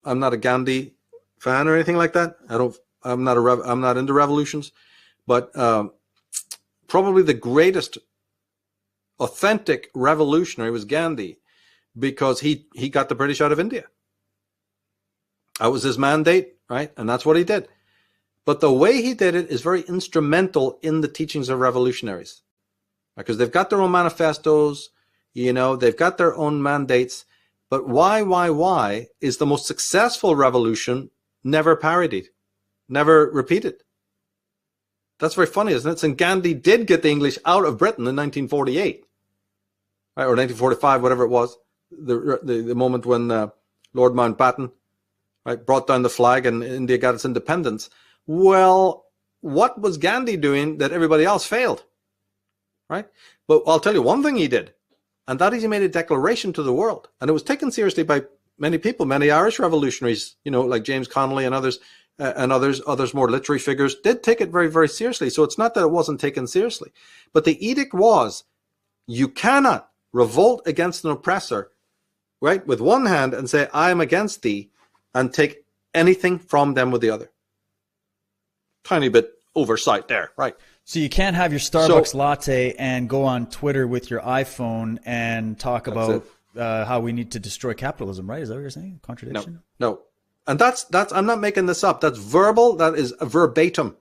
I'm not a Gandhi fan or anything like that. I'm not into revolutions, but probably the greatest authentic revolutionary was Gandhi, because he got the British out of India. That was his mandate, right? And that's what he did. But the way he did it is very instrumental in the teachings of revolutionaries, because they've got their own manifestos, they've got their own mandates. But why is the most successful revolution never parodied, never repeated? That's very funny, isn't it? And Gandhi did get the English out of Britain in 1948, right, or 1945, whatever it was, the moment when Lord Mountbatten, right, brought down the flag and India got its independence. Well, what was Gandhi doing that everybody else failed, right? But I'll tell you one thing he did, and that is he made a declaration to the world, and it was taken seriously by many people, many Irish revolutionaries, like James Connolly and others, more literary figures did take it very, very seriously. So it's not that it wasn't taken seriously, but the edict was, you cannot revolt against an oppressor, right, with one hand and say, I am against thee, and take anything from them with the other. Tiny bit oversight there, right? So you can't have your Starbucks latte and go on Twitter with your iPhone and talk about how we need to destroy capitalism, right? Is that what you're saying? Contradiction? No. And that's I'm not making this up. That's verbal. That is verbatim.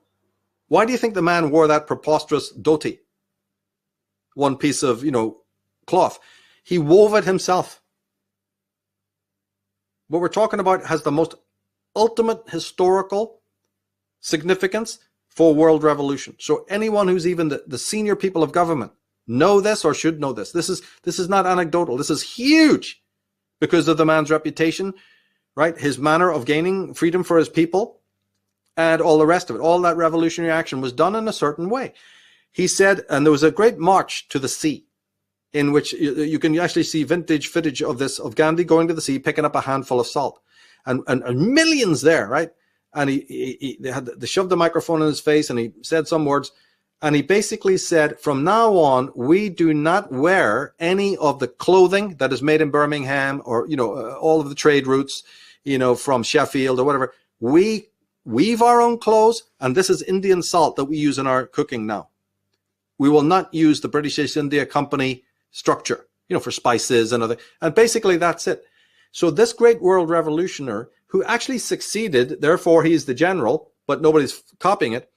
Why do you think the man wore that preposterous dhoti? One piece of, cloth. He wove it himself. What we're talking about has the most ultimate historical significance for world revolution. So anyone who's even the senior people of government know this or should know this. This is not anecdotal. This is huge because of the man's reputation, right? His manner of gaining freedom for his people and all the rest of it. All that revolutionary action was done in a certain way. He said, and there was a great march to the sea in which you can actually see vintage footage of this, of Gandhi going to the sea, picking up a handful of salt and millions there, right? And they shoved the microphone in his face and he said some words. And he basically said, from now on, we do not wear any of the clothing that is made in Birmingham or, all of the trade routes, from Sheffield or whatever. We weave our own clothes, and this is Indian salt that we use in our cooking now. We will not use the British East India Company structure, for spices and other. And basically that's it. So this great world revolutionary, who actually succeeded, therefore he's the general, but nobody's copying it,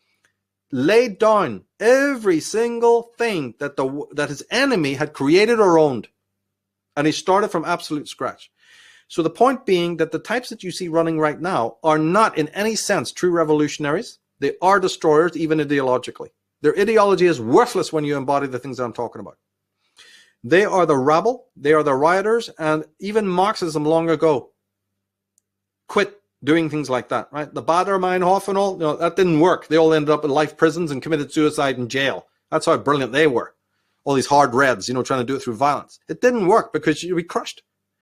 laid down every single thing that his enemy had created or owned. And he started from absolute scratch. So the point being that the types that you see running right now are not in any sense true revolutionaries. They are destroyers, even ideologically. Their ideology is worthless when you embody the things that I'm talking about. They are the rabble, they are the rioters, and even Marxism long ago quit doing things like that, right? The Baader-Meinhof and all, that didn't work. They all ended up in life prisons and committed suicide in jail. That's how brilliant they were. All these hard reds, trying to do it through violence. It didn't work because you'd be crushed.